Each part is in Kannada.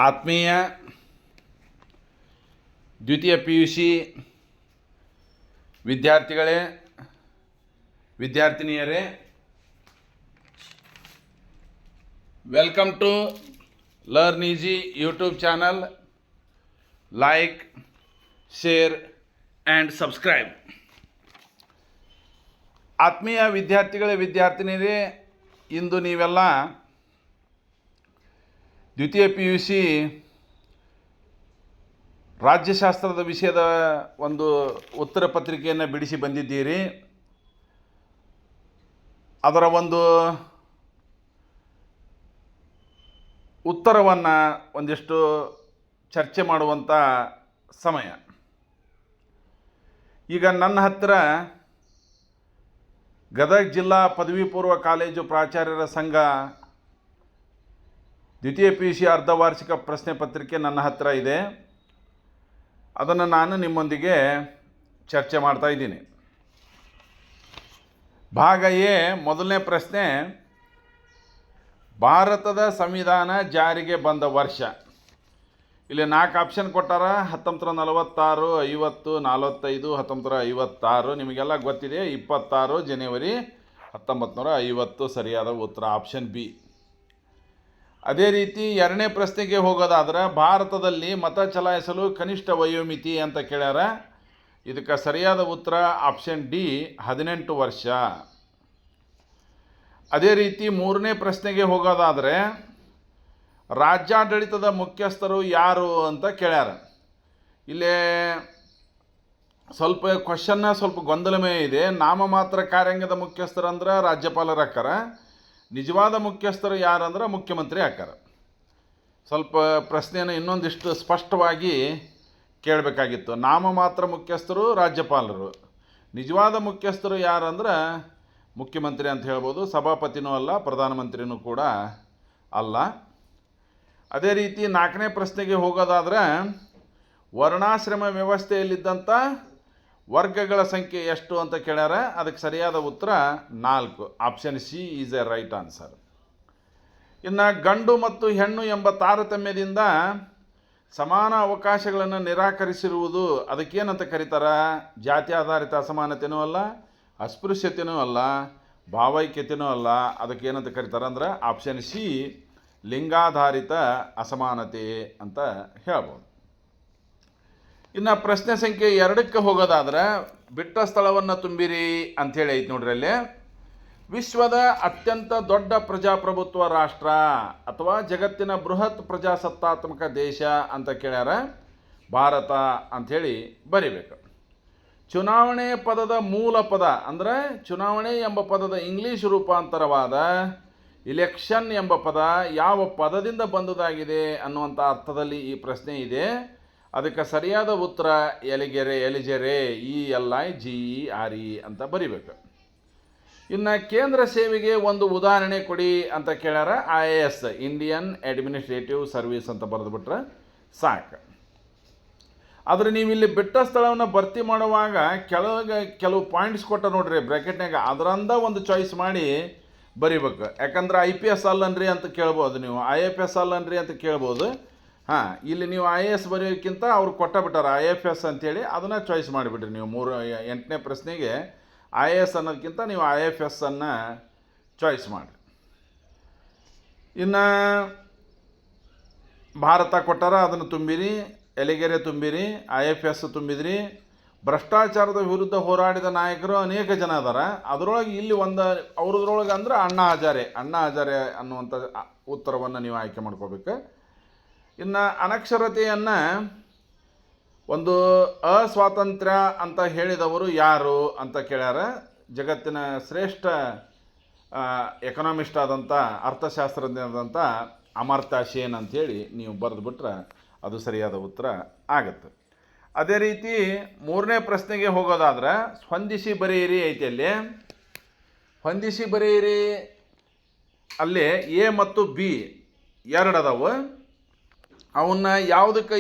ಆತ್ಮೀಯ ದ್ವಿತೀಯ PUC ವಿದ್ಯಾರ್ಥಿಗಳೇ, ವಿದ್ಯಾರ್ಥಿನಿಯರೇ, welcome to learn easy YouTube channel. Like, share and subscribe. ಆತ್ಮೀಯ ವಿದ್ಯಾರ್ಥಿಗಳೇ, ವಿದ್ಯಾರ್ಥಿನಿಯರೇ, ಇಂದು ನೀವೆಲ್ಲ ದ್ವಿತೀಯ PUC ರಾಜ್ಯಶಾಸ್ತ್ರದ ವಿಷಯದ ಒಂದು ಉತ್ತರ ಪತ್ರಿಕೆಯನ್ನು ಬಿಡಿಸಿ ಬಂದಿದ್ದೀರಿ. ಅದರ ಒಂದು ಉತ್ತರವನ್ನು ಒಂದಿಷ್ಟು ಚರ್ಚೆ ಮಾಡುವಂಥ ಸಮಯ. ಈಗ ನನ್ನ ಹತ್ತಿರ ಗದಗ ಜಿಲ್ಲಾ ಪದವಿ ಪೂರ್ವ ಕಾಲೇಜು ಪ್ರಾಚಾರ್ಯರ ಸಂಘ ದ್ವಿತೀಯ PUC ಅರ್ಧವಾರ್ಷಿಕ ಪ್ರಶ್ನೆ ಪತ್ರಿಕೆ ನನ್ನ ಹತ್ತಿರ ಇದೆ. ಅದನ್ನು ನಾನು ನಿಮ್ಮೊಂದಿಗೆ ಚರ್ಚೆ ಮಾಡ್ತಾ ಇದ್ದೀನಿ. ಭಾಗ ಎ, ಮೊದಲನೇ ಪ್ರಶ್ನೆ, ಭಾರತದ ಸಂವಿಧಾನ ಜಾರಿಗೆ ಬಂದ ವರ್ಷ. ಇಲ್ಲಿ 4 ಆಪ್ಷನ್ ಕೊಟ್ಟಾರ. 1946, 50, 45, 1956. ನಿಮಗೆಲ್ಲ ಗೊತ್ತಿದೆ. 26 ಜನವರಿ 1950 ಸರಿಯಾದ ಉತ್ತರ, ಆಪ್ಷನ್ ಬಿ. ಅದೇ ರೀತಿ ಎರಡನೇ ಪ್ರಶ್ನೆಗೆ ಹೋಗೋದಾದ್ರೆ, ಭಾರತದಲ್ಲಿ ಮತ ಚಲಾಯಿಸಲು ಕನಿಷ್ಠ ವಯೋಮಿತಿ ಅಂತ ಕೇಳ್ಯಾರ. ಇದಕ್ಕೆ ಸರಿಯಾದ ಉತ್ತರ ಆಪ್ಷನ್ ಡಿ, 18 ವರ್ಷ. ಅದೇ ರೀತಿ ಮೂರನೇ ಪ್ರಶ್ನೆಗೆ ಹೋಗೋದಾದರೆ, ರಾಜ್ಯಾಡಳಿತದ ಮುಖ್ಯಸ್ಥರು ಯಾರು ಅಂತ ಕೇಳ್ಯಾರ. ಇಲ್ಲೇ ಸ್ವಲ್ಪ ಸ್ವಲ್ಪ ಗೊಂದಲಮಯ ಇದೆ. ನಾಮಮಾತ್ರ ಕಾರ್ಯಾಂಗದ ಮುಖ್ಯಸ್ಥರು ಅಂದ್ರೆ ರಾಜ್ಯಪಾಲರು ಹಾಕಾರ. ನಿಜವಾದ ಮುಖ್ಯಸ್ಥರು ಯಾರಂದ್ರೆ ಮುಖ್ಯಮಂತ್ರಿ ಹಾಕಾರ. ಸ್ವಲ್ಪ ಪ್ರಶ್ನೆಯನ್ನು ಇನ್ನೊಂದಿಷ್ಟು ಸ್ಪಷ್ಟವಾಗಿ ಕೇಳಬೇಕಾಗಿತ್ತು. ನಾಮಮಾತ್ರ ಮುಖ್ಯಸ್ಥರು ರಾಜ್ಯಪಾಲರು, ನಿಜವಾದ ಮುಖ್ಯಸ್ಥರು ಯಾರಂದ್ರೆ ಮುಖ್ಯಮಂತ್ರಿ ಅಂತ ಹೇಳ್ಬೋದು. ಸಭಾಪತಿನೂ ಅಲ್ಲ, ಪ್ರಧಾನಮಂತ್ರಿನೂ ಕೂಡ ಅಲ್ಲ. ಅದೇ ರೀತಿ 4ನೇ ಪ್ರಶ್ನೆಗೆ ಹೋಗೋದಾದ್ರೆ, ವರ್ಣಾಶ್ರಮ ವ್ಯವಸ್ಥೆಯಲ್ಲಿದ್ದಂಥ ವರ್ಗಗಳ ಸಂಖ್ಯೆ ಎಷ್ಟು ಅಂತ ಕೇಳ್ಯಾರ. ಅದಕ್ಕೆ ಸರಿಯಾದ ಉತ್ತರ 4, option C is A right answer. ಇನ್ನು ಗಂಡು ಮತ್ತು ಹೆಣ್ಣು ಎಂಬ ತಾರತಮ್ಯದಿಂದ ಸಮಾನ ಅವಕಾಶಗಳನ್ನು ನಿರಾಕರಿಸಿರುವುದು ಅದಕ್ಕೇನಂತ ಕರೀತಾರೆ? ಜಾತಿ ಆಧಾರಿತ ಅಸಮಾನತೆಯೂ ಅಲ್ಲ, ಅಸ್ಪೃಶ್ಯತೆಯೂ ಅಲ್ಲ, ಭಾವೈಕ್ಯತೆಯೂ ಅಲ್ಲ. ಅದಕ್ಕೇನಂತ ಕರೀತಾರೆ ಅಂದ್ರೆ ಆಪ್ಷನ್ ಸಿ, ಲಿಂಗಾಧಾರಿತ ಅಸಮಾನತೆ ಅಂತ ಹೇಳ್ಬೋದು. ಇನ್ನು ಪ್ರಶ್ನೆ ಸಂಖ್ಯೆ 2ಕ್ಕೆ ಹೋಗೋದಾದ್ರೆ, ಬಿಟ್ಟ ಸ್ಥಳವನ್ನು ತುಂಬಿರಿ ಅಂಥೇಳಿ ಐತೆ ನೋಡ್ರಿ. ಅಲ್ಲಿ ವಿಶ್ವದ ಅತ್ಯಂತ ದೊಡ್ಡ ಪ್ರಜಾಪ್ರಭುತ್ವ ರಾಷ್ಟ್ರ ಅಥವಾ ಜಗತ್ತಿನ ಬೃಹತ್ ಪ್ರಜಾಸತ್ತಾತ್ಮಕ ದೇಶ ಅಂತ ಕೇಳ್ಯಾರ. ಭಾರತ ಅಂಥೇಳಿ ಬರಿಬೇಕು. ಚುನಾವಣೆ ಪದದ ಮೂಲ ಪದ ಅಂದರೆ ಚುನಾವಣೆ ಎಂಬ ಪದದ ಇಂಗ್ಲೀಷ್ ರೂಪಾಂತರವಾದ ಇಲೆಕ್ಷನ್ ಎಂಬ ಪದ ಯಾವ ಪದದಿಂದ ಬಂದುದಾಗಿದೆ ಅನ್ನುವಂಥ ಅರ್ಥದಲ್ಲಿ ಈ ಪ್ರಶ್ನೆ ಇದೆ. ಅದಕ್ಕೆ ಸರಿಯಾದ ಉತ್ತರ ಎಲಿಜೆರೆ, ELIGERE ಅಂತ ಬರಿಬೇಕು. ಇನ್ನು ಕೇಂದ್ರ ಸೇವೆಗೆ ಒಂದು ಉದಾಹರಣೆ ಕೊಡಿ ಅಂತ ಕೇಳ್ಯಾರ. IAS, ಇಂಡಿಯನ್ ಅಡ್ಮಿನಿಸ್ಟ್ರೇಟಿವ್ ಸರ್ವಿಸ್ ಅಂತ ಬರೆದುಬಿಟ್ರೆ ಸಾಕು. ಆದರೆ ನೀವು ಇಲ್ಲಿ ಬಿಟ್ಟ ಸ್ಥಳವನ್ನು ಭರ್ತಿ ಮಾಡುವಾಗ ಕೆಲವು ಪಾಯಿಂಟ್ಸ್ ಕೊಟ್ಟ ನೋಡ್ರಿ ಬ್ರ್ಯಾಕೆಟ್ನಾಗ, ಅದರಂದ ಒಂದು ಚಾಯ್ಸ್ ಮಾಡಿ ಬರಿಬೇಕು. ಯಾಕಂದ್ರೆ IPS ಅಲ್ಲನ್ರಿ ಅಂತ ಕೇಳ್ಬೋದು, ನೀವು IFS ಅಲ್ಲನ್ರಿ ಅಂತ ಕೇಳ್ಬೋದು. ಇಲ್ಲಿ ನೀವು IAS ಬರೆಯೋಕ್ಕಿಂತ ಅವ್ರು ಕೊಟ್ಟಬಿಟ್ಟಾರೆ IFS ಅಂತೇಳಿ, ಅದನ್ನು ಚಾಯ್ಸ್ ಮಾಡಿಬಿಡ್ರಿ. ನೀವು 8ನೇ ಪ್ರಶ್ನೆಗೆ IAS ಅನ್ನೋದಕ್ಕಿಂತ ನೀವು IFS ಅನ್ನು ಚಾಯ್ಸ್ ಮಾಡಿರಿ. ಇನ್ನು ಭಾರತ ಕೊಟ್ಟಾರ, ಅದನ್ನು ತುಂಬಿರಿ. ಎಲಿಗೆರೆ ತುಂಬಿರಿ, IFS ತುಂಬಿದ್ರಿ. ಭ್ರಷ್ಟಾಚಾರದ ವಿರುದ್ಧ ಹೋರಾಡಿದ ನಾಯಕರು ಅನೇಕ ಜನ ಅದಾರ. ಅದರೊಳಗೆ ಇಲ್ಲಿ ಅವ್ರದ್ರೊಳಗೆ ಅಂದ್ರೆ ಅಣ್ಣಾ ಹಜಾರೆ ಅನ್ನುವಂಥ ಉತ್ತರವನ್ನು ನೀವು ಆಯ್ಕೆ ಮಾಡ್ಕೋಬೇಕು. ಇನ್ನು ಅನಕ್ಷರತೆಯನ್ನು ಒಂದು ಅಸ್ವಾತಂತ್ರ್ಯ ಅಂತ ಹೇಳಿದವರು ಯಾರು ಅಂತ ಕೇಳ್ಯಾರ. ಜಗತ್ತಿನ ಶ್ರೇಷ್ಠ ಎಕನಾಮಿಸ್ಟ್ ಆದಂಥ, ಅರ್ಥಶಾಸ್ತ್ರಜ್ಞರಾದಂಥ ಅಮರ್ತ್ಯ ಸೇನ್ ಅಂಥೇಳಿ ನೀವು ಬರೆದುಬಿಟ್ರೆ ಅದು ಸರಿಯಾದ ಉತ್ತರ ಆಗುತ್ತೆ. ಅದೇ ರೀತಿ 3ನೇ ಪ್ರಶ್ನೆಗೆ ಹೋಗೋದಾದ್ರೆ, ಹೊಂದಿಸಿ ಬರೆಯಿರಿ ಐತಿ. ಅಲ್ಲಿ ಹೊಂದಿಸಿ ಬರೆಯಿರಿ ಅಲ್ಲಿ A ಮತ್ತು B 2 ಅದಾವು. ಅವನ್ನ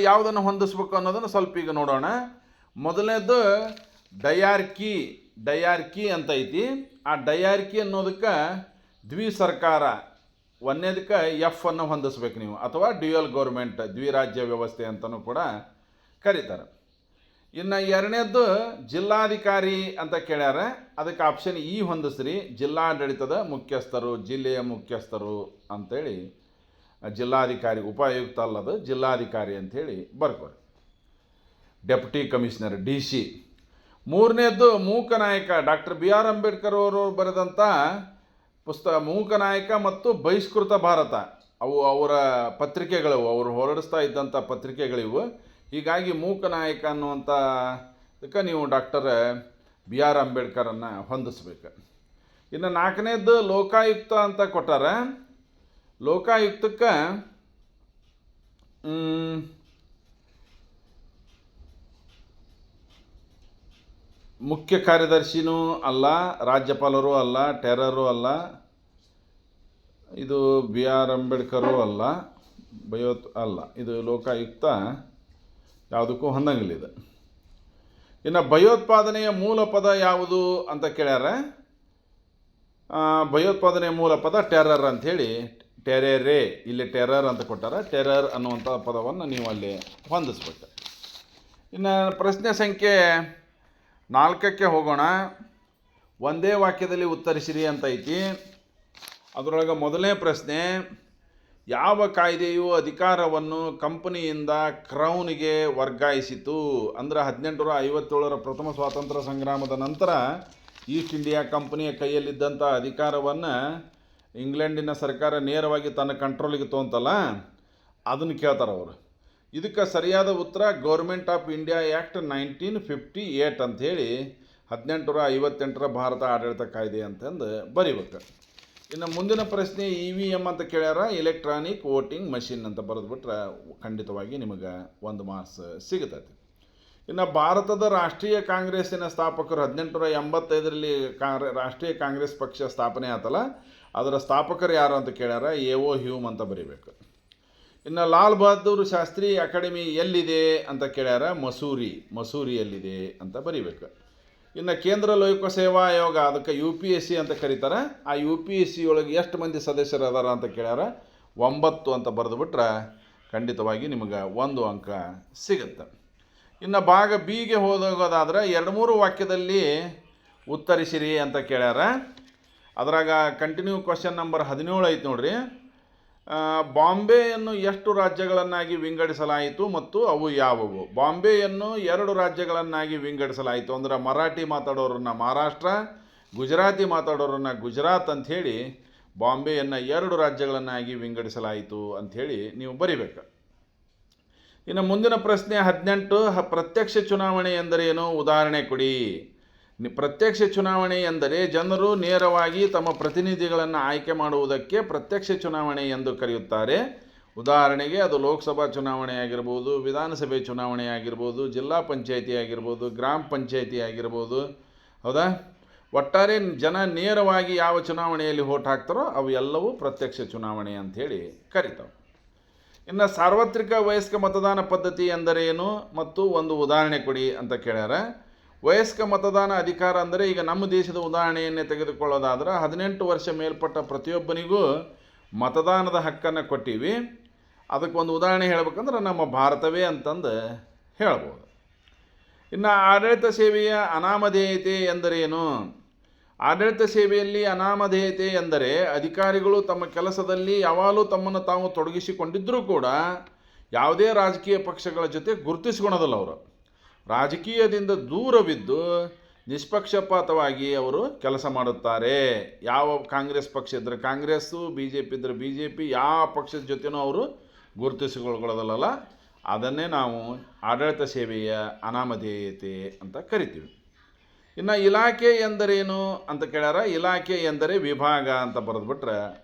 ಯಾವುದನ್ನು ಹೊಂದಿಸ್ಬೇಕು ಅನ್ನೋದನ್ನು ಸ್ವಲ್ಪ ಈಗ ನೋಡೋಣ. ಮೊದಲನೇದು ಡಯಾರ್ಕಿ ಅಂತ ಐತಿ. ಆ ಡಯಾರ್ಕಿ ಅನ್ನೋದಕ್ಕೆ ದ್ವಿ ಸರ್ಕಾರ ಒಂದನೇದಕ್ಕೆ ಎಫ್ ಅನ್ನು ಹೊಂದಿಸ್ಬೇಕು ನೀವು, ಅಥವಾ ಡ್ಯೂಯಲ್ ಗೌರ್ಮೆಂಟ್, ದ್ವಿರಾಜ್ಯ ವ್ಯವಸ್ಥೆ ಅಂತಲೂ ಕೂಡ ಕರೀತಾರೆ. ಇನ್ನು ಎರಡನೇದ್ದು ಜಿಲ್ಲಾಧಿಕಾರಿ ಅಂತ ಕೇಳ್ಯಾರ, ಅದಕ್ಕೆ ಆಪ್ಷನ್ ಇ ಹೊಂದಿಸ್ರಿ, ಜಿಲ್ಲಾಡಳಿತದ ಮುಖ್ಯಸ್ಥರು, ಜಿಲ್ಲೆಯ ಮುಖ್ಯಸ್ಥರು ಅಂಥೇಳಿ. ಜಿಲ್ಲಾಧಿಕಾರಿ, ಉಪಾಯುಕ್ತ ಅಲ್ಲದು, ಜಿಲ್ಲಾಧಿಕಾರಿ ಅಂಥೇಳಿ ಬರ್ಕೋರಿ. Deputy commissioner, DC. ಮೂರನೇದ್ದು ಮೂಕನಾಯಕ, ಡಾಕ್ಟರ್ BR ಅಂಬೇಡ್ಕರ್ ಅವರು ಬರೆದಂಥ ಪುಸ್ತಕ ಮೂಕನಾಯಕ ಮತ್ತು ಬಹಿಷ್ಕೃತ ಭಾರತ. ಅವು ಅವರ ಪತ್ರಿಕೆಗಳು, ಅವರು ಹೊರಡಿಸ್ತಾ ಇದ್ದಂಥ ಪತ್ರಿಕೆಗಳಿವು. ಹೀಗಾಗಿ ಮೂಕನಾಯಕ ಅನ್ನುವಂಥ ಇದಕ್ಕೆ ನೀವು ಡಾಕ್ಟರ್ BR ಅಂಬೇಡ್ಕರನ್ನು ಹೊಂದಿಸ್ಬೇಕು. ಇನ್ನು ನಾಲ್ಕನೇದ್ದು ಲೋಕಾಯುಕ್ತ ಅಂತ ಕೊಟ್ಟಾರ. ಲೋಕಾಯುಕ್ತಕ್ಕೆ ಮುಖ್ಯ ಕಾರ್ಯದರ್ಶಿನೂ ಅಲ್ಲ, ರಾಜ್ಯಪಾಲರೂ ಅಲ್ಲ, ಟೆರರೂ ಅಲ್ಲ, ಇದು BR ಅಂಬೇಡ್ಕರೂ ಅಲ್ಲ, ಅಲ್ಲ. ಇದು ಲೋಕಾಯುಕ್ತ ಯಾವುದಕ್ಕೂ ಹೊಂದಂಗಿಲ್ಲ ಇದು. ಇನ್ನು ಭಯೋತ್ಪಾದನೆಯ ಮೂಲ ಪದ ಯಾವುದು ಅಂತ ಕೇಳ್ಯಾರ. ಭಯೋತ್ಪಾದನೆಯ ಮೂಲ ಪದ ಟೆರರ್ ಅಂಥೇಳಿ, ಟೆರರೇ, ಇಲ್ಲಿ ಟೆರರ್ ಅಂತ ಕೊಟ್ಟಾರ. ಟೆರರ್ ಅನ್ನುವಂಥ ಪದವನ್ನು ನೀವು ಅಲ್ಲಿ ಹೊಂದಿಸ್ಬೇಕು. ಇನ್ನು ಪ್ರಶ್ನೆ ಸಂಖ್ಯೆ 4ಕ್ಕೆ ಹೋಗೋಣ. ಒಂದೇ ವಾಕ್ಯದಲ್ಲಿ ಉತ್ತರಿಸಿರಿ ಅಂತ ಐತಿ. ಅದರೊಳಗೆ ಮೊದಲನೇ ಪ್ರಶ್ನೆ, ಯಾವ ಕಾಯ್ದೆಯು ಅಧಿಕಾರವನ್ನು ಕಂಪನಿಯಿಂದ ಕ್ರೌನ್ಗೆ ವರ್ಗಾಯಿಸಿತು? ಅಂದರೆ 1857ರ ಪ್ರಥಮ ಸ್ವಾತಂತ್ರ್ಯ ಸಂಗ್ರಾಮದ ನಂತರ ಈಸ್ಟ್ ಇಂಡಿಯಾ ಕಂಪನಿಯ ಕೈಯಲ್ಲಿದ್ದಂಥ ಅಧಿಕಾರವನ್ನು ಇಂಗ್ಲೆಂಡಿನ ಸರ್ಕಾರ ನೇರವಾಗಿ ತನ್ನ ಕಂಟ್ರೋಲಿಗೆ ತೊಗೊಂತಲ್ಲ, ಅದನ್ನು ಕೇಳ್ತಾರೆ ಅವರು. ಇದಕ್ಕೆ ಸರಿಯಾದ ಉತ್ತರ ಗೌರ್ಮೆಂಟ್ ಆಫ್ ಇಂಡಿಯಾ ಆ್ಯಕ್ಟ್ 1958 ಅಂಥೇಳಿ, 1858ರ ಭಾರತ ಆಡಳಿತ ಕಾಯ್ದೆ ಅಂತಂದು ಬರಿಬೇಕು. ಇನ್ನು ಮುಂದಿನ ಪ್ರಶ್ನೆ EVM ಅಂತ ಕೇಳ್ಯಾರ, ಎಲೆಕ್ಟ್ರಾನಿಕ್ ವೋಟಿಂಗ್ ಮಷಿನ್ ಅಂತ ಬರೆದುಬಿಟ್ರೆ ಖಂಡಿತವಾಗಿ ನಿಮಗೆ 1 ಮಾರ್ಕ್ಸ್ ಸಿಗುತ್ತೈತಿ. ಇನ್ನು ಭಾರತದ ರಾಷ್ಟ್ರೀಯ ಕಾಂಗ್ರೆಸ್ಸಿನ ಸ್ಥಾಪಕರು 1885ರಲ್ಲಿ ರಾಷ್ಟ್ರೀಯ ಕಾಂಗ್ರೆಸ್ ಪಕ್ಷ ಸ್ಥಾಪನೆ ಆತಲ್ಲ, ಅದರ ಸ್ಥಾಪಕರು ಯಾರು ಅಂತ ಕೇಳ್ಯಾರ, A.O. ಹ್ಯೂಮ್ ಅಂತ ಬರೀಬೇಕು. ಇನ್ನು ಲಾಲ್ ಬಹದ್ದೂರ್ ಶಾಸ್ತ್ರಿ ಅಕಾಡೆಮಿ ಎಲ್ಲಿದೆ ಅಂತ ಕೇಳ್ಯಾರ, ಮಸೂರಿಯಲ್ಲಿದೆ ಅಂತ ಬರೀಬೇಕು. ಇನ್ನು ಕೇಂದ್ರ ಲೋಕಸೇವಾ ಆಯೋಗ, ಅದಕ್ಕೆ UPSC ಅಂತ ಕರೀತಾರೆ. ಆ UPSC ಒಳಗೆ ಎಷ್ಟು ಮಂದಿ ಸದಸ್ಯರು ಅದಾರ ಅಂತ ಕೇಳ್ಯಾರ, 9 ಅಂತ ಬರೆದುಬಿಟ್ರೆ ಖಂಡಿತವಾಗಿ ನಿಮಗೆ 1 ಅಂಕ ಸಿಗುತ್ತೆ. ಇನ್ನು ಭಾಗ ಬಿಗೆ ಹೋಗೋದಾದ್ರೆ 2-3 ವಾಕ್ಯದಲ್ಲಿ ಉತ್ತರಿಸಿರಿ ಅಂತ ಕೇಳ್ಯಾರ. ಅದ್ರಾಗ ಕಂಟಿನ್ಯೂ ಕ್ವಶನ್ ನಂಬರ್ 17 ಐತೆ ನೋಡ್ರಿ. ಬಾಂಬೆಯನ್ನು ಎಷ್ಟು ರಾಜ್ಯಗಳನ್ನಾಗಿ ವಿಂಗಡಿಸಲಾಯಿತು ಮತ್ತು ಅವು ಯಾವುವು? ಬಾಂಬೆಯನ್ನು 2 ರಾಜ್ಯಗಳನ್ನಾಗಿ ವಿಂಗಡಿಸಲಾಯಿತು. ಅಂದ್ರೆ ಮರಾಠಿ ಮಾತಾಡೋರನ್ನ ಮಹಾರಾಷ್ಟ್ರ, ಗುಜರಾತಿ ಮಾತಾಡೋರನ್ನ ಗುಜರಾತ್ ಅಂಥೇಳಿ ಬಾಂಬೆಯನ್ನು 2 ರಾಜ್ಯಗಳನ್ನಾಗಿ ವಿಂಗಡಿಸಲಾಯಿತು ಅಂಥೇಳಿ ನೀವು ಬರಿಬೇಕು. ಇನ್ನು ಮುಂದಿನ ಪ್ರಶ್ನೆ 18, ಪ್ರತ್ಯಕ್ಷ ಚುನಾವಣೆ ಎಂದರೇನು? ಉದಾಹರಣೆ ಕೊಡಿ. ಪ್ರತ್ಯಕ್ಷ ಚುನಾವಣೆ ಎಂದರೆ ಜನರು ನೇರವಾಗಿ ತಮ್ಮ ಪ್ರತಿನಿಧಿಗಳನ್ನು ಆಯ್ಕೆ ಮಾಡುವುದಕ್ಕೆ ಪ್ರತ್ಯಕ್ಷ ಚುನಾವಣೆ ಎಂದು ಕರೆಯುತ್ತಾರೆ. ಉದಾಹರಣೆಗೆ ಅದು ಲೋಕಸಭಾ ಚುನಾವಣೆ ಆಗಿರ್ಬೋದು, ವಿಧಾನಸಭೆ ಚುನಾವಣೆ ಆಗಿರ್ಬೋದು, ಜಿಲ್ಲಾ ಪಂಚಾಯಿತಿ ಆಗಿರ್ಬೋದು, ಗ್ರಾಮ ಪಂಚಾಯಿತಿ ಆಗಿರ್ಬೋದು. ಹೌದಾ? ಒಟ್ಟಾರೆ ಜನ ನೇರವಾಗಿ ಯಾವ ಚುನಾವಣೆಯಲ್ಲಿ ವೋಟ್ ಹಾಕ್ತಾರೋ ಅವು ಎಲ್ಲವೂ ಪ್ರತ್ಯಕ್ಷ ಚುನಾವಣೆ ಅಂಥೇಳಿ ಕರಿತಾವೆ. ಇನ್ನು ಸಾರ್ವತ್ರಿಕ ವಯಸ್ಕ ಮತದಾನ ಪದ್ಧತಿ ಎಂದರೇನು ಮತ್ತು ಒಂದು ಉದಾಹರಣೆ ಕೊಡಿ ಅಂತ ಕೇಳ್ಯಾರ. ವಯಸ್ಕ ಮತದಾನ ಅಧಿಕಾರ ಅಂದರೆ, ಈಗ ನಮ್ಮ ದೇಶದ ಉದಾಹರಣೆಯನ್ನೇ ತೆಗೆದುಕೊಳ್ಳೋದಾದ್ರೆ 18 ವರ್ಷ ಮೇಲ್ಪಟ್ಟ ಪ್ರತಿಯೊಬ್ಬನಿಗೂ ಮತದಾನದ ಹಕ್ಕನ್ನು ಕೊಟ್ಟಿವಿ. ಅದಕ್ಕೊಂದು ಉದಾಹರಣೆ ಹೇಳ್ಬೇಕಂದ್ರೆ ನಮ್ಮ ಭಾರತವೇ ಅಂತಂದು ಹೇಳ್ಬೋದು. ಇನ್ನು ಆಡಳಿತ ಸೇವೆಯ ಅನಾಮಧೇಯತೆ ಎಂದರೇನು? ಆಡಳಿತ ಸೇವೆಯಲ್ಲಿ ಅನಾಮಧೇಯತೆ ಎಂದರೆ ಅಧಿಕಾರಿಗಳು ತಮ್ಮ ಕೆಲಸದಲ್ಲಿ ಯಾವಾಗಲೂ ತಮ್ಮನ್ನು ತಾವು ತೊಡಗಿಸಿಕೊಂಡಿದ್ದರೂ ಕೂಡ ಯಾವುದೇ ರಾಜಕೀಯ ಪಕ್ಷಗಳ ಜೊತೆ ಗುರುತಿಸಿಕೊಳ್ಳೋದಿಲ್ಲ. ಅವರು ರಾಜಕೀಯದಿಂದ ದೂರವಿದ್ದು ನಿಷ್ಪಕ್ಷಪಾತವಾಗಿ ಅವರು ಕೆಲಸ ಮಾಡುತ್ತಾರೆ. ಯಾವ ಕಾಂಗ್ರೆಸ್ ಪಕ್ಷ ಇದ್ದರೆ ಕಾಂಗ್ರೆಸ್ಸು, BJP ಇದ್ದರೆ BJP, ಯಾವ ಪಕ್ಷದ ಜೊತೆನೂ ಅವರು ಗುರುತಿಸಿಕೊಳ್ಳೋದಿಲ್ಲ. ಅದನ್ನೇ ನಾವು ಆಡಳಿತ ಸೇವೆಯ ಅನಾಮಧೇಯತೆ ಅಂತ ಕರಿತೀವಿ. ಇನ್ನು ಇಲಾಖೆ ಎಂದರೇನು ಅಂತ ಕೇಳ್ಯಾರ. ಇಲಾಖೆ ಎಂದರೆ ವಿಭಾಗ ಅಂತ ಬರೆದುಬಿಟ್ರೆ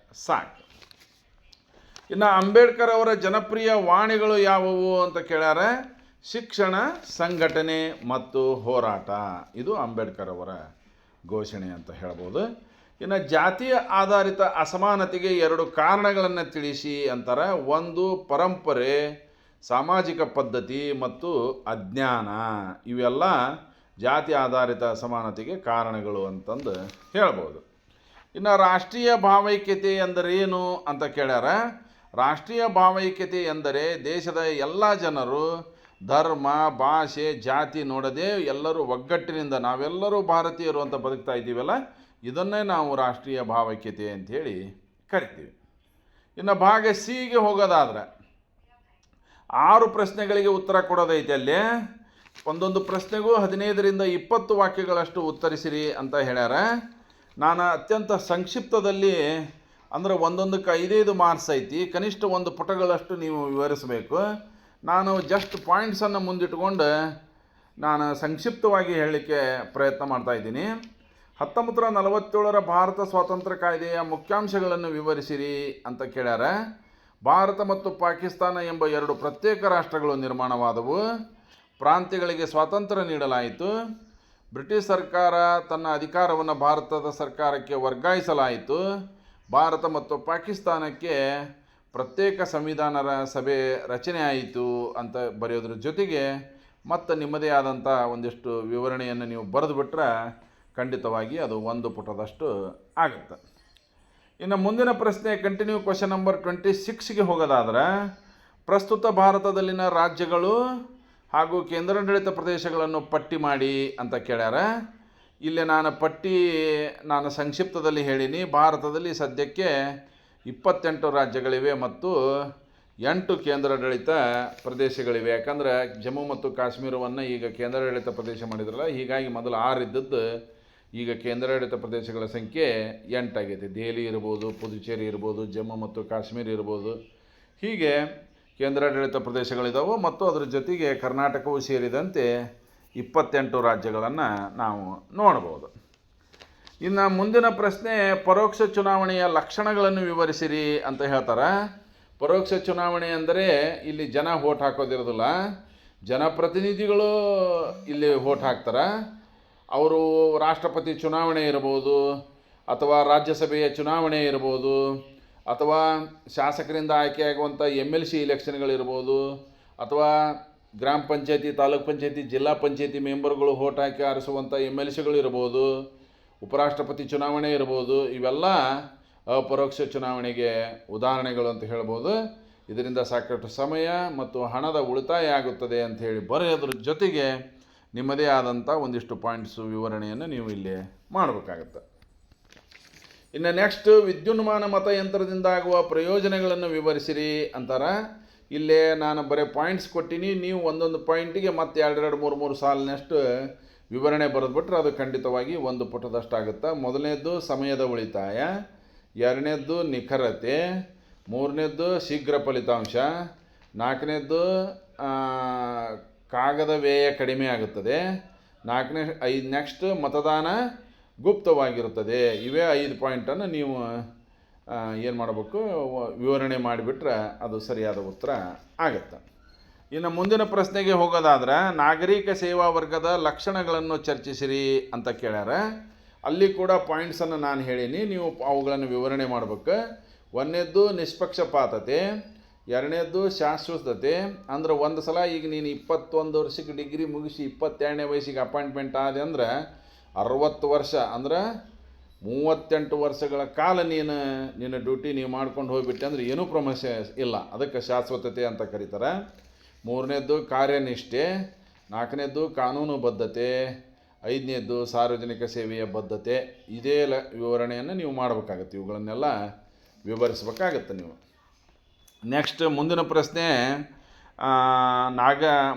ಸಾಕು. ಇನ್ನು ಅಂಬೇಡ್ಕರ್ ಅವರ ಜನಪ್ರಿಯ ವಾಣಿಗಳು ಯಾವುವು ಅಂತ ಕೇಳ್ಯಾರ. ಶಿಕ್ಷಣ, ಸಂಘಟನೆ ಮತ್ತು ಹೋರಾಟ, ಇದು ಅಂಬೇಡ್ಕರ್ ಅವರ ಘೋಷಣೆ ಅಂತ ಹೇಳ್ಬೋದು. ಇನ್ನು ಜಾತಿಯ ಆಧಾರಿತ ಅಸಮಾನತೆಗೆ 2 ಕಾರಣಗಳನ್ನು ತಿಳಿಸಿ ಅಂತಾರೆ. 1 ಪರಂಪರೆ, ಸಾಮಾಜಿಕ ಪದ್ಧತಿ ಮತ್ತು ಅಜ್ಞಾನ. ಇವೆಲ್ಲ ಜಾತಿ ಆಧಾರಿತ ಅಸಮಾನತೆಗೆ ಕಾರಣಗಳು ಅಂತಂದು ಹೇಳ್ಬೋದು. ಇನ್ನು ರಾಷ್ಟ್ರೀಯ ಭಾವೈಕ್ಯತೆ ಎಂದರೇನು ಅಂತ ಕೇಳ್ಯಾರ. ರಾಷ್ಟ್ರೀಯ ಭಾವೈಕ್ಯತೆ ಎಂದರೆ ದೇಶದ ಎಲ್ಲ ಜನರು ಧರ್ಮ ಭಾಷೆ ಜಾತಿ ನೋಡದೆ ಎಲ್ಲರೂ ಒಗ್ಗಟ್ಟಿನಿಂದ ನಾವೆಲ್ಲರೂ ಭಾರತೀಯರು ಅಂತ ಬದುಕ್ತಾ ಇದ್ದೀವಲ್ಲ, ಇದನ್ನೇ ನಾವು ರಾಷ್ಟ್ರೀಯ ಭಾವೈಕ್ಯತೆ ಅಂಥೇಳಿ ಕರಿತೀವಿ. ಇನ್ನು ಭಾಗ ಸಿಗೆ ಹೋಗೋದಾದ್ರೆ 6 ಪ್ರಶ್ನೆಗಳಿಗೆ ಉತ್ತರ ಕೊಡೋದೈತೆ. ಅಲ್ಲಿ ಒಂದೊಂದು ಪ್ರಶ್ನೆಗೂ 15ರಿಂದ 20 ವಾಕ್ಯಗಳಷ್ಟು ಉತ್ತರಿಸಿರಿ ಅಂತ ಹೇಳ್ಯಾರ. ನಾನು ಅತ್ಯಂತ ಸಂಕ್ಷಿಪ್ತದಲ್ಲಿ, ಅಂದರೆ ಒಂದೊಂದಕ್ಕೆ 5 ಮಾರ್ಕ್ಸ್ ಐತಿ, ಕನಿಷ್ಠ 1 ಪುಟಗಳಷ್ಟು ನೀವು ವಿವರಿಸಬೇಕು. ನಾನು ಜಸ್ಟ್ ಪಾಯಿಂಟ್ಸನ್ನು ಮುಂದಿಟ್ಕೊಂಡು ನಾನು ಸಂಕ್ಷಿಪ್ತವಾಗಿ ಹೇಳಲಿಕ್ಕೆ ಪ್ರಯತ್ನ ಮಾಡ್ತಾಯಿದ್ದೀನಿ. 1947ರ ಭಾರತ ಸ್ವಾತಂತ್ರ್ಯ ಕಾಯ್ದೆಯ ಮುಖ್ಯಾಂಶಗಳನ್ನು ವಿವರಿಸಿರಿ ಅಂತ ಕೇಳ್ಯಾರ. ಭಾರತ ಮತ್ತು ಪಾಕಿಸ್ತಾನ ಎಂಬ 2 ಪ್ರತ್ಯೇಕ ರಾಷ್ಟ್ರಗಳು ನಿರ್ಮಾಣವಾದವು. ಪ್ರಾಂತ್ಯಗಳಿಗೆ ಸ್ವಾತಂತ್ರ್ಯ ನೀಡಲಾಯಿತು. ಬ್ರಿಟಿಷ್ ಸರ್ಕಾರ ತನ್ನ ಅಧಿಕಾರವನ್ನು ಭಾರತದ ಸರ್ಕಾರಕ್ಕೆ ವರ್ಗಾಯಿಸಲಾಯಿತು. ಭಾರತ ಮತ್ತು ಪಾಕಿಸ್ತಾನಕ್ಕೆ ಪ್ರತ್ಯೇಕ ಸಂವಿಧಾನದ ಸಭೆ ರಚನೆ ಆಯಿತು ಅಂತ ಬರೆಯೋದ್ರ ಜೊತೆಗೆ ಮತ್ತು ನಿಮ್ಮದೇ ಆದಂಥ ಒಂದಿಷ್ಟು ವಿವರಣೆಯನ್ನು ನೀವು ಬರೆದು ಬಿಟ್ಟರೆ ಖಂಡಿತವಾಗಿ ಅದು 1 ಪುಟದಷ್ಟು ಆಗುತ್ತೆ. ಇನ್ನು ಮುಂದಿನ ಪ್ರಶ್ನೆ ಕಂಟಿನ್ಯೂ ಕ್ವೆಶ್ಚನ್ ನಂಬರ್ 26ಗೆ ಹೋಗೋದಾದ್ರೆ, ಪ್ರಸ್ತುತ ಭಾರತದಲ್ಲಿನ ರಾಜ್ಯಗಳು ಹಾಗೂ ಕೇಂದ್ರಾಡಳಿತ ಪ್ರದೇಶಗಳನ್ನು ಪಟ್ಟಿ ಮಾಡಿ ಅಂತ ಕೇಳ್ಯಾರ. ಇಲ್ಲಿ ನಾನು ಸಂಕ್ಷಿಪ್ತದಲ್ಲಿ ಹೇಳೀನಿ. ಭಾರತದಲ್ಲಿ ಸದ್ಯಕ್ಕೆ 28 ರಾಜ್ಯಗಳಿವೆ ಮತ್ತು 8 ಕೇಂದ್ರಾಡಳಿತ ಪ್ರದೇಶಗಳಿವೆ. ಯಾಕಂದರೆ ಜಮ್ಮು ಮತ್ತು ಕಾಶ್ಮೀರವನ್ನು ಈಗ ಕೇಂದ್ರಾಡಳಿತ ಪ್ರದೇಶ ಮಾಡಿದ್ರಲ್ಲ, ಹೀಗಾಗಿ ಮೊದಲು 6 ಇದ್ದದ್ದು ಈಗ ಕೇಂದ್ರಾಡಳಿತ ಪ್ರದೇಶಗಳ ಸಂಖ್ಯೆ 8 ಆಗೈತೆ. ದೆಹಲಿ ಇರ್ಬೋದು, ಪುದುಚೇರಿ ಇರ್ಬೋದು, ಜಮ್ಮು ಮತ್ತು ಕಾಶ್ಮೀರ ಇರ್ಬೋದು, ಹೀಗೆ ಕೇಂದ್ರಾಡಳಿತ ಪ್ರದೇಶಗಳಿದ್ದಾವೆ. ಮತ್ತು ಅದರ ಜೊತೆಗೆ ಕರ್ನಾಟಕವೂ ಸೇರಿದಂತೆ 28 ರಾಜ್ಯಗಳನ್ನು ನಾವು ನೋಡ್ಬೋದು. ಇನ್ನು ಮುಂದಿನ ಪ್ರಶ್ನೆ, ಪರೋಕ್ಷ ಚುನಾವಣೆಯ ಲಕ್ಷಣಗಳನ್ನು ವಿವರಿಸಿರಿ ಅಂತ ಹೇಳ್ತಾರೆ. ಪರೋಕ್ಷ ಚುನಾವಣೆ ಅಂದರೆ ಇಲ್ಲಿ ಜನ ವೋಟ್ ಹಾಕೋದಿರೋದಿಲ್ಲ, ಜನಪ್ರತಿನಿಧಿಗಳು ಇಲ್ಲಿ ವೋಟ್ ಹಾಕ್ತಾರೆ. ಅವರು ರಾಷ್ಟ್ರಪತಿ ಚುನಾವಣೆ ಇರ್ಬೋದು, ಅಥವಾ ರಾಜ್ಯಸಭೆಯ ಚುನಾವಣೆ ಇರ್ಬೋದು, ಅಥವಾ ಶಾಸಕರಿಂದ ಆಯ್ಕೆಯಾಗುವಂಥ MLC ಇಲೆಕ್ಷನ್ಗಳಿರ್ಬೋದು, ಅಥವಾ ಗ್ರಾಮ ಪಂಚಾಯತಿ, ತಾಲೂಕ್ ಪಂಚಾಯತಿ, ಜಿಲ್ಲಾ ಪಂಚಾಯತಿ ಮೆಂಬರ್ಗಳು ವೋಟ್ ಹಾಕಿ ಆರಿಸುವಂಥ MLCಗಳು ಇರ್ಬೋದು, ಉಪರಾಷ್ಟ್ರಪತಿ ಚುನಾವಣೆ ಇರ್ಬೋದು. ಇವೆಲ್ಲ ಅಪರೋಕ್ಷ ಚುನಾವಣೆಗೆ ಉದಾಹರಣೆಗಳು ಅಂತ ಹೇಳ್ಬೋದು. ಇದರಿಂದ ಸಾಕಷ್ಟು ಸಮಯ ಮತ್ತು ಹಣದ ಉಳಿತಾಯ ಆಗುತ್ತದೆ ಅಂತ ಹೇಳಿ ಬರೆಯೋದ್ರ ಜೊತೆಗೆ ನಿಮ್ಮದೇ ಆದಂಥ ಒಂದಿಷ್ಟು ಪಾಯಿಂಟ್ಸು ವಿವರಣೆಯನ್ನು ನೀವು ಇಲ್ಲಿ ಮಾಡಬೇಕಾಗತ್ತೆ. ಇನ್ನು ನೆಕ್ಸ್ಟ್, ವಿದ್ಯುನ್ಮಾನ ಮತಯಂತ್ರದಿಂದ ಆಗುವ ಪ್ರಯೋಜನಗಳನ್ನು ವಿವರಿಸಿರಿ ಅಂತಾರೆ. ಇಲ್ಲೇ ನಾನು ಬರೀ ಪಾಯಿಂಟ್ಸ್ ಕೊಟ್ಟಿನಿ, ನೀವು ಒಂದೊಂದು ಪಾಯಿಂಟಿಗೆ ಮತ್ತೆ 2-3 ಸಾಲಿನಷ್ಟು ವಿವರಣೆ ಬರೆದ್ಬಿಟ್ರೆ ಅದು ಖಂಡಿತವಾಗಿ 1 ಪುಟದಷ್ಟಾಗುತ್ತೆ. ಮೊದಲನೇದ್ದು ಸಮಯದ ಉಳಿತಾಯ, 2ನೇದ್ದು ನಿಖರತೆ, 3ನೇದ್ದು ಶೀಘ್ರ ಫಲಿತಾಂಶ, 4ನೇದ್ದು ಕಾಗದ ವ್ಯಯ ಕಡಿಮೆ ಆಗುತ್ತದೆ, ನೆಕ್ಸ್ಟ್ ಮತದಾನ ಗುಪ್ತವಾಗಿರುತ್ತದೆ. ಇವೇ 5 ಪಾಯಿಂಟನ್ನು ನೀವು ಏನು ಮಾಡಬೇಕು, ವಿವರಣೆ ಮಾಡಿಬಿಟ್ರೆ ಅದು ಸರಿಯಾದ ಉತ್ತರ ಆಗುತ್ತೆ. ಇನ್ನು ಮುಂದಿನ ಪ್ರಶ್ನೆಗೆ ಹೋಗೋದಾದ್ರೆ, ನಾಗರಿಕ ಸೇವಾ ವರ್ಗದ ಲಕ್ಷಣಗಳನ್ನು ಚರ್ಚಿಸಿರಿ ಅಂತ ಕೇಳ್ಯಾರ. ಅಲ್ಲಿ ಕೂಡ ಪಾಯಿಂಟ್ಸನ್ನು ನಾನು ಹೇಳೀನಿ, ನೀವು ಅವುಗಳನ್ನು ವಿವರಣೆ ಮಾಡಬೇಕು. 1ನೇದ್ದು ನಿಷ್ಪಕ್ಷಪಾತತೆ, 2ನೇದ್ದು ಶಾಶ್ವತತೆ. ಅಂದ್ರೆ ಒಂದು ಸಲ ಈಗ ನೀನು 21 ವರ್ಷಕ್ಕೆ ಡಿಗ್ರಿ ಮುಗಿಸಿ 22ನೇ ವಯಸ್ಸಿಗೆ ಅಪಾಯಿಂಟ್ಮೆಂಟ್ ಆದೆ ಅಂದ್ರೆ 60 ವರ್ಷ ಅಂದ್ರೆ 38 ವರ್ಷಗಳ ಕಾಲ ನಿನ್ನ ಡ್ಯೂಟಿ ನೀವು ಮಾಡ್ಕೊಂಡು ಹೋಗಿಬಿಟ್ಟೆ ಅಂದರೆ ಏನೂ ಪ್ರಮೋಷ ಇಲ್ಲ, ಅದಕ್ಕೆ ಶಾಶ್ವತತೆ ಅಂತ ಕರೀತಾರೆ. 3ನೇದ್ದು ಕಾರ್ಯನಿಷ್ಠೆ, 4ನೇದ್ದು ಕಾನೂನು ಬದ್ಧತೆ, 5ನೇದ್ದು ಸಾರ್ವಜನಿಕ ಸೇವೆಯ ಬದ್ಧತೆ. ಇದೇ ವಿವರಣೆಯನ್ನು ನೀವು ಮಾಡಬೇಕಾಗತ್ತೆ, ಇವುಗಳನ್ನೆಲ್ಲ ವಿವರಿಸಬೇಕಾಗತ್ತೆ ನೀವು. ನೆಕ್ಸ್ಟ್ ಮುಂದಿನ ಪ್ರಶ್ನೆ,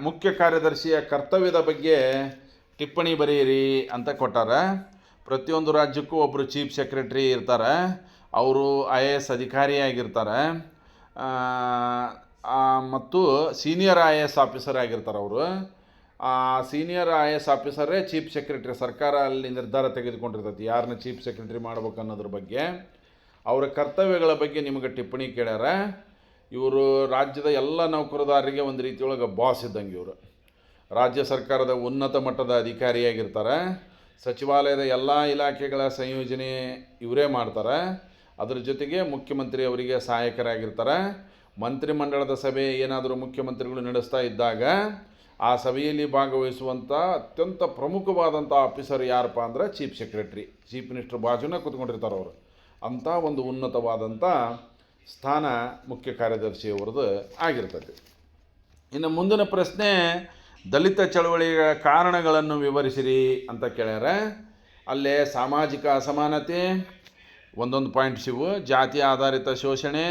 ಮುಖ್ಯ ಕಾರ್ಯದರ್ಶಿಯ ಕರ್ತವ್ಯದ ಬಗ್ಗೆ ಟಿಪ್ಪಣಿ ಬರೆಯಿರಿ ಅಂತ ಕೊಟ್ಟಾರ. ಪ್ರತಿಯೊಂದು ರಾಜ್ಯಕ್ಕೂ ಒಬ್ಬರು ಚೀಫ್ ಸೆಕ್ರೆಟರಿ ಇರ್ತಾರೆ, ಅವರು IAS ಅಧಿಕಾರಿಯಾಗಿರ್ತಾರೆ ಮತ್ತು ಸೀನಿಯರ್ IAS ಆಫೀಸರ್ ಆಗಿರ್ತಾರೆ. ಅವರು ಸೀನಿಯರ್ IAS ಆಫೀಸರೇ ಚೀಫ್ ಸೆಕ್ರೆಟರಿ. ಸರ್ಕಾರ ಅಲ್ಲಿ ನಿರ್ಧಾರ ತೆಗೆದುಕೊಂಡಿರ್ತೈತಿ ಯಾರನ್ನ ಚೀಫ್ ಸೆಕ್ರೆಟರಿ ಮಾಡ್ಬೇಕು ಅನ್ನೋದ್ರ ಬಗ್ಗೆ. ಅವರ ಕರ್ತವ್ಯಗಳ ಬಗ್ಗೆ ನಿಮಗೆ ಟಿಪ್ಪಣಿ ಕೇಳ್ಯಾರ. ಇವರು ರಾಜ್ಯದ ಎಲ್ಲ ನೌಕರದಾರರಿಗೆ ಒಂದು ರೀತಿಯೊಳಗೆ ಬಾಸ್ ಇದ್ದಂಗೆ. ಇವರು ರಾಜ್ಯ ಸರ್ಕಾರದ ಉನ್ನತ ಮಟ್ಟದ ಅಧಿಕಾರಿಯಾಗಿರ್ತಾರೆ. ಸಚಿವಾಲಯದ ಎಲ್ಲ ಇಲಾಖೆಗಳ ಸಂಯೋಜನೆ ಇವರೇ ಮಾಡ್ತಾರೆ. ಅದರ ಜೊತೆಗೆ ಮುಖ್ಯಮಂತ್ರಿ ಅವರಿಗೆ ಸಹಾಯಕರಾಗಿರ್ತಾರೆ. ಮಂತ್ರಿಮಂಡಲದ ಸಭೆ ಏನಾದರೂ ಮುಖ್ಯಮಂತ್ರಿಗಳು ನಡೆಸ್ತಾ ಇದ್ದಾಗ ಆ ಸಭೆಯಲ್ಲಿ ಭಾಗವಹಿಸುವಂಥ ಅತ್ಯಂತ ಪ್ರಮುಖವಾದಂಥ ಆಫೀಸರ್ ಯಾರಪ್ಪ ಅಂದ್ರೆ ಚೀಫ್ ಸೆಕ್ರೆಟರಿ. ಚೀಫ್ ಮಿನಿಸ್ಟರ್ ಬಾಜುನ ಕೂತ್ಕೊಂಡಿರ್ತಾರೆ ಅವರು. ಅಂಥ ಒಂದು ಉನ್ನತವಾದಂಥ ಸ್ಥಾನ ಮುಖ್ಯ ಕಾರ್ಯದರ್ಶಿಯವರದು ಆಗಿರ್ತದೆ. ಇನ್ನು ಮುಂದಿನ ಪ್ರಶ್ನೆ, ದಲಿತ ಚಳವಳಿಯ ಕಾರಣಗಳನ್ನು ವಿವರಿಸಿರಿ ಅಂತ ಕೇಳ್ಯಾರ. ಅಲ್ಲೇ ಸಾಮಾಜಿಕ ಅಸಮಾನತೆ ಒಂದೊಂದು ಪಾಯಿಂಟ್ ಸಿವು, ಜಾತಿ ಆಧಾರಿತ ಶೋಷಣೆ,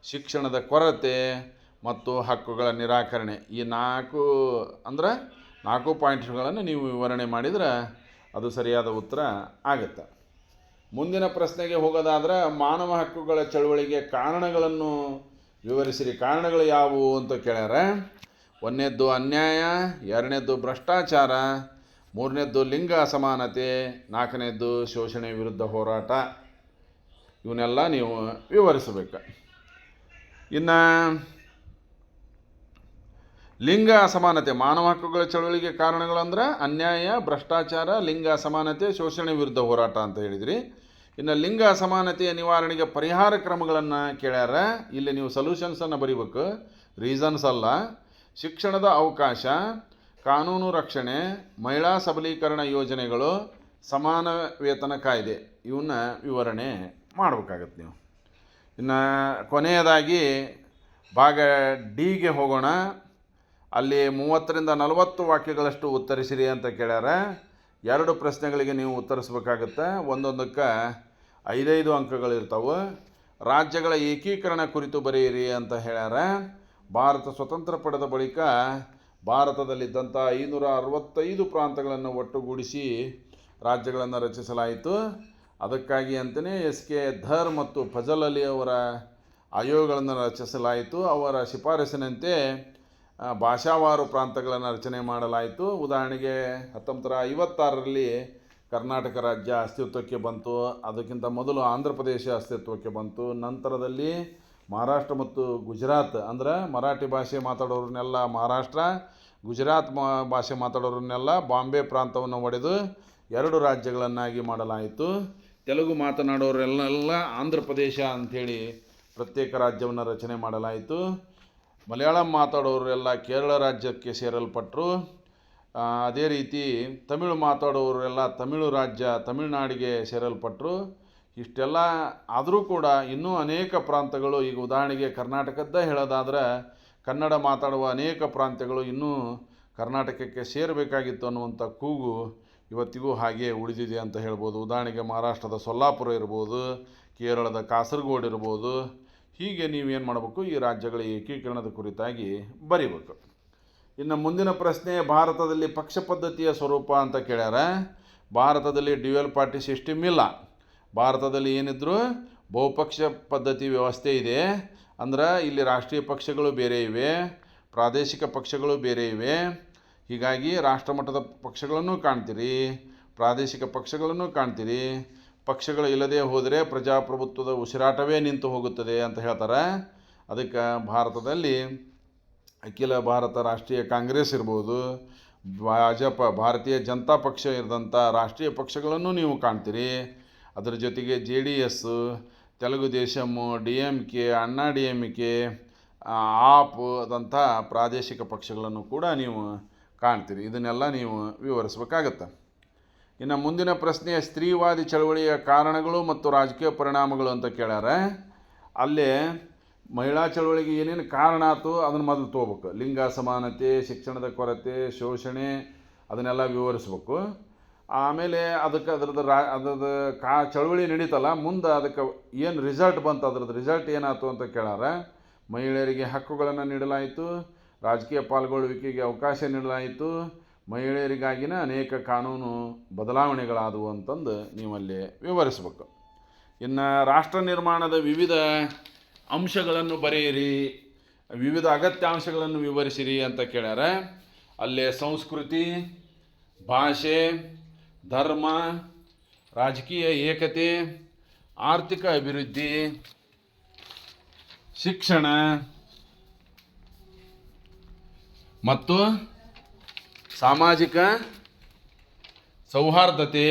ಶಿಕ್ಷಣದ ಕೊರತೆ ಮತ್ತು ಹಕ್ಕುಗಳ ನಿರಾಕರಣೆ. ಈ ನಾಲ್ಕು ಪಾಯಿಂಟ್ಸ್ಗಳನ್ನು ನೀವು ವಿವರಣೆ ಮಾಡಿದ್ರೆ ಅದು ಸರಿಯಾದ ಉತ್ತರ ಆಗುತ್ತೆ. ಮುಂದಿನ ಪ್ರಶ್ನೆಗೆ ಹೋಗೋದಾದ್ರೆ, ಮಾನವ ಹಕ್ಕುಗಳ ಚಳವಳಿಗೆ ಕಾರಣಗಳನ್ನು ವಿವರಿಸಿರಿ. ಕಾರಣಗಳು ಯಾವುವು ಅಂತ ಕೇಳ್ಯಾರ. 1ನೇದ್ದು ಅನ್ಯಾಯ, 2ನೇದ್ದು ಭ್ರಷ್ಟಾಚಾರ, 3ನೇದ್ದು ಲಿಂಗ ಅಸಮಾನತೆ, 4ನೇದ್ದು ಶೋಷಣೆ ವಿರುದ್ಧ ಹೋರಾಟ. ಇವನ್ನೆಲ್ಲ ನೀವು ವಿವರಿಸಬೇಕು. ಇನ್ನು ಲಿಂಗ ಅಸಮಾನತೆ, ಮಾನವ ಹಕ್ಕುಗಳ ಚಳವಳಿಗೆ ಕಾರಣಗಳಂದ್ರೆ ಅನ್ಯಾಯ, ಭ್ರಷ್ಟಾಚಾರ, ಲಿಂಗ ಅಸಮಾನತೆ, ಶೋಷಣೆ ವಿರುದ್ಧ ಹೋರಾಟ ಅಂತ ಹೇಳಿದ್ರಿ. ಇನ್ನು ಲಿಂಗ ಅಸಮಾನತೆಯ ನಿವಾರಣೆಗೆ ಪರಿಹಾರ ಕ್ರಮಗಳನ್ನು ಕೇಳ್ಯಾರ. ಇಲ್ಲಿ ನೀವು ಸೊಲ್ಯೂಷನ್ಸನ್ನು ಬರೀಬೇಕು, ರೀಸನ್ಸ್ ಅಲ್ಲ. ಶಿಕ್ಷಣದ ಅವಕಾಶ, ಕಾನೂನು ರಕ್ಷಣೆ, ಮಹಿಳಾ ಸಬಲೀಕರಣ ಯೋಜನೆಗಳು, ಸಮಾನ ವೇತನ ಕಾಯ್ದೆ, ಇವನ್ನ ವಿವರಣೆ ಮಾಡಬೇಕಾಗತ್ತೆ ನೀವು. ಇನ್ನು ಕೊನೆಯದಾಗಿ ಭಾಗ ಡಿಗೆ ಹೋಗೋಣ. ಅಲ್ಲಿ 30ರಿಂದ 40 ವಾಕ್ಯಗಳಷ್ಟು ಉತ್ತರಿಸಿರಿ ಅಂತ ಕೇಳ್ಯಾರ. 2 ಪ್ರಶ್ನೆಗಳಿಗೆ ನೀವು ಉತ್ತರಿಸ್ಬೇಕಾಗತ್ತೆ. ಒಂದೊಂದಕ್ಕೆ 5 ಅಂಕಗಳಿರ್ತಾವೆ. ರಾಜ್ಯಗಳ ಏಕೀಕರಣ ಕುರಿತು ಬರೆಯಿರಿ ಅಂತ ಹೇಳ್ಯಾರ. ಭಾರತ ಸ್ವತಂತ್ರ ಪಡೆದ ಬಳಿಕ ಭಾರತದಲ್ಲಿದ್ದಂಥ 565 ಪ್ರಾಂತಗಳನ್ನು ಒಟ್ಟುಗೂಡಿಸಿ ರಾಜ್ಯಗಳನ್ನು ರಚಿಸಲಾಯಿತು. ಅದಕ್ಕಾಗಿ ಅಂತಲೇ SK ಧರ್ ಮತ್ತು ಫಜಲ್ ಅಲಿ ಅವರ ಆಯೋಗಗಳನ್ನು ರಚಿಸಲಾಯಿತು. ಅವರ ಶಿಫಾರಸಿನಂತೆ ಭಾಷಾವಾರು ಪ್ರಾಂತಗಳನ್ನು ರಚನೆ ಮಾಡಲಾಯಿತು. ಉದಾಹರಣೆಗೆ 1956ರಲ್ಲಿ ಕರ್ನಾಟಕ ರಾಜ್ಯ ಅಸ್ತಿತ್ವಕ್ಕೆ ಬಂತು. ಅದಕ್ಕಿಂತ ಮೊದಲು ಆಂಧ್ರ ಪ್ರದೇಶ ಅಸ್ತಿತ್ವಕ್ಕೆ ಬಂತು. ನಂತರದಲ್ಲಿ ಮಹಾರಾಷ್ಟ್ರ ಮತ್ತು ಗುಜರಾತ್, ಅಂದರೆ ಮರಾಠಿ ಭಾಷೆ ಮಾತಾಡೋರನ್ನೆಲ್ಲ ಮಹಾರಾಷ್ಟ್ರ, ಗುಜರಾತ್ ಭಾಷೆ ಮಾತಾಡೋರನ್ನೆಲ್ಲ ಬಾಂಬೆ ಪ್ರಾಂತವನ್ನು ಒಡೆದು 2 ರಾಜ್ಯಗಳನ್ನಾಗಿ ಮಾಡಲಾಯಿತು. ತೆಲುಗು ಮಾತನಾಡೋರೆಲ್ಲ ಆಂಧ್ರ ಪ್ರದೇಶ ಅಂಥೇಳಿ ಪ್ರತ್ಯೇಕ ರಾಜ್ಯವನ್ನು ರಚನೆ ಮಾಡಲಾಯಿತು. ಮಲಯಾಳಂ ಮಾತಾಡೋರೆಲ್ಲ ಕೇರಳ ರಾಜ್ಯಕ್ಕೆ ಸೇರಲ್ಪಟ್ಟರು. ಅದೇ ರೀತಿ ತಮಿಳು ಮಾತಾಡೋರೆಲ್ಲ ತಮಿಳು ರಾಜ್ಯ ತಮಿಳುನಾಡಿಗೆ ಸೇರಲ್ಪಟ್ಟರು. ಇಷ್ಟೆಲ್ಲ ಆದರೂ ಕೂಡ ಇನ್ನೂ ಅನೇಕ ಪ್ರಾಂತಗಳು, ಈಗ ಉದಾಹರಣೆಗೆ ಕರ್ನಾಟಕದ್ದೇ ಹೇಳೋದಾದ್ರೆ ಕನ್ನಡ ಮಾತಾಡುವ ಅನೇಕ ಪ್ರಾಂತ್ಯಗಳು ಇನ್ನೂ ಕರ್ನಾಟಕಕ್ಕೆ ಸೇರಬೇಕಾಗಿತ್ತು ಅನ್ನುವಂಥ ಕೂಗು ಇವತ್ತಿಗೂ ಹಾಗೆ ಉಳಿದಿದೆ ಅಂತ ಹೇಳ್ಬೋದು. ಉದಾಹರಣೆಗೆ ಮಹಾರಾಷ್ಟ್ರದ ಸೊಲ್ಲಾಪುರ ಇರ್ಬೋದು, ಕೇರಳದ ಕಾಸರಗೋಡು ಇರ್ಬೋದು. ಹೀಗೆ ನೀವೇನು ಮಾಡಬೇಕು, ಈ ರಾಜ್ಯಗಳ ಏಕೀಕರಣದ ಕುರಿತಾಗಿ ಬರೀಬೇಕು. ಇನ್ನು ಮುಂದಿನ ಪ್ರಶ್ನೆ, ಭಾರತದಲ್ಲಿ ಪಕ್ಷ ಪದ್ಧತಿಯ ಸ್ವರೂಪ ಅಂತ ಕೇಳ್ಯಾರ. ಭಾರತದಲ್ಲಿ ಡ್ಯುಯಲ್ ಪಾರ್ಟಿ ಸಿಸ್ಟಮ್ ಇಲ್ಲ. ಭಾರತದಲ್ಲಿ ಏನಿದ್ರು ಬಹುಪಕ್ಷ ಪದ್ಧತಿ ವ್ಯವಸ್ಥೆ ಇದೆ. ಅಂದ್ರೆ ಇಲ್ಲಿ ರಾಷ್ಟ್ರೀಯ ಪಕ್ಷಗಳು ಬೇರೆ ಇವೆ, ಪ್ರಾದೇಶಿಕ ಪಕ್ಷಗಳು ಬೇರೆ ಇವೆ. ಹೀಗಾಗಿ ರಾಷ್ಟ್ರಮಟ್ಟದ ಪಕ್ಷಗಳನ್ನು ಕಾಣ್ತೀರಿ, ಪ್ರಾದೇಶಿಕ ಪಕ್ಷಗಳನ್ನು ಕಾಣ್ತೀರಿ. ಪಕ್ಷಗಳು ಇಲ್ಲದೆ ಹೋದರೆ ಪ್ರಜಾಪ್ರಭುತ್ವದ ಉಸಿರಾಟವೇ ನಿಂತು ಹೋಗುತ್ತದೆ ಅಂತ ಹೇಳ್ತಾರೆ. ಅದಕ್ಕೆ ಭಾರತದಲ್ಲಿ ಅಖಿಲ ಭಾರತ ರಾಷ್ಟ್ರೀಯ ಕಾಂಗ್ರೆಸ್ ಇರ್ಬೋದು, ಭಾಜಪ ಭಾರತೀಯ ಜನತಾ ಪಕ್ಷ ಇರಿದಂಥ ರಾಷ್ಟ್ರೀಯ ಪಕ್ಷಗಳನ್ನು ನೀವು ಕಾಣ್ತೀರಿ. ಅದರ ಜೊತೆಗೆ JDS, ತೆಲುಗು ದೇಶಮ್ಮು, DMK, ಅಣ್ಣಾ DMK, ಆಪ್ ಅದಂಥ ಪ್ರಾದೇಶಿಕ ಪಕ್ಷಗಳನ್ನು ಕೂಡ ನೀವು ಕಾಣ್ತೀರಿ. ಇದನ್ನೆಲ್ಲ ನೀವು ವಿವರಿಸಬೇಕಾಗತ್ತೆ. ಇನ್ನು ಮುಂದಿನ ಪ್ರಶ್ನೆ, ಸ್ತ್ರೀವಾದಿ ಚಳವಳಿಯ ಕಾರಣಗಳು ಮತ್ತು ರಾಜಕೀಯ ಪರಿಣಾಮಗಳು ಅಂತ ಕೇಳ್ಯಾರ. ಅಲ್ಲೇ ಮಹಿಳಾ ಚಳವಳಿಗೆ ಏನೇನು ಕಾರಣ ಆಯ್ತು ಅದನ್ನು ಮೊದಲು ತೊಗೋಬೇಕು. ಲಿಂಗ ಅಸಮಾನತೆ, ಶಿಕ್ಷಣದ ಕೊರತೆ, ಶೋಷಣೆ, ಅದನ್ನೆಲ್ಲ ವಿವರಿಸ್ಬೇಕು. ಆಮೇಲೆ ಅದರದ್ದು ಚಳವಳಿ ನಡೀತಲ್ಲ, ಮುಂದೆ ಅದಕ್ಕೆ ಏನು ರಿಸಲ್ಟ್ ಬಂತು, ಅದ್ರದ್ದು ರಿಸಲ್ಟ್ ಏನಾಯ್ತು ಅಂತ ಕೇಳ್ಯಾರ. ಮಹಿಳೆಯರಿಗೆ ಹಕ್ಕುಗಳನ್ನು ನೀಡಲಾಯಿತು, ರಾಜಕೀಯ ಪಾಲ್ಗೊಳ್ಳುವಿಕೆಗೆ ಅವಕಾಶ ನೀಡಲಾಯಿತು, ಮಹಿಳೆಯರಿಗಾಗಿನ ಅನೇಕ ಕಾನೂನು ಬದಲಾವಣೆಗಳಾದವು ಅಂತಂದು ನೀವಲ್ಲಿ ವಿವರಿಸ್ಬೇಕು. ಇನ್ನು ರಾಷ್ಟ್ರ ನಿರ್ಮಾಣದ ವಿವಿಧ ಅಂಶಗಳನ್ನು ಬರೆಯಿರಿ, ವಿವಿಧ ಅಗತ್ಯಾಂಶಗಳನ್ನು ವಿವರಿಸಿರಿ ಅಂತ ಕೇಳ್ಯಾರ. ಅಲ್ಲೇ ಸಂಸ್ಕೃತಿ, ಭಾಷೆ, ಧರ್ಮ, ರಾಜಕೀಯ ಏಕತೆ, ಆರ್ಥಿಕ ಅಭಿವೃದ್ಧಿ, ಶಿಕ್ಷಣ ಮತ್ತು ಸಾಮಾಜಿಕ ಸೌಹಾರ್ದತೆ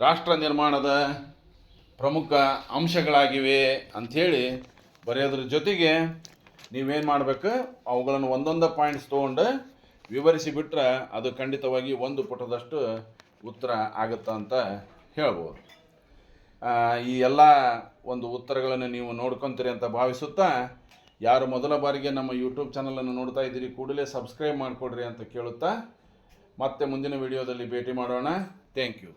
ರಾಷ್ಟ್ರ ನಿರ್ಮಾಣದ ಪ್ರಮುಖ ಅಂಶಗಳಾಗಿವೆ ಅಂಥೇಳಿ ಬರೆಯೋದ್ರ ಜೊತೆಗೆ ನೀವೇನು ಮಾಡಬೇಕು, ಅವುಗಳನ್ನು ಒಂದೊಂದು ಪಾಯಿಂಟ್ಸ್ ತೊಗೊಂಡು ವಿವರಿಸಿಬಿಟ್ರೆ ಅದು ಖಂಡಿತವಾಗಿ 1 ಪುಟದಷ್ಟು ಉತ್ತರ ಆಗುತ್ತೆ ಅಂತ ಹೇಳ್ಬೋದು. ಈ ಎಲ್ಲ ಒಂದು ಉತ್ತರಗಳನ್ನು ನೀವು ನೋಡ್ಕೊತೀರಿ ಅಂತ ಭಾವಿಸುತ್ತಾ, ಯಾರು ಮೊದಲ ಬಾರಿಗೆ ನಮ್ಮ ಯೂಟ್ಯೂಬ್ ಚಾನಲನ್ನು ನೋಡ್ತಾ ಇದ್ದೀರಿ ಕೂಡಲೇ ಸಬ್ಸ್ಕ್ರೈಬ್ ಮಾಡಿಕೊಡ್ರಿ ಅಂತ ಕೇಳುತ್ತಾ ಮತ್ತೆ ಮುಂದಿನ ವಿಡಿಯೋದಲ್ಲಿ ಭೇಟಿ ಮಾಡೋಣ. Thank you.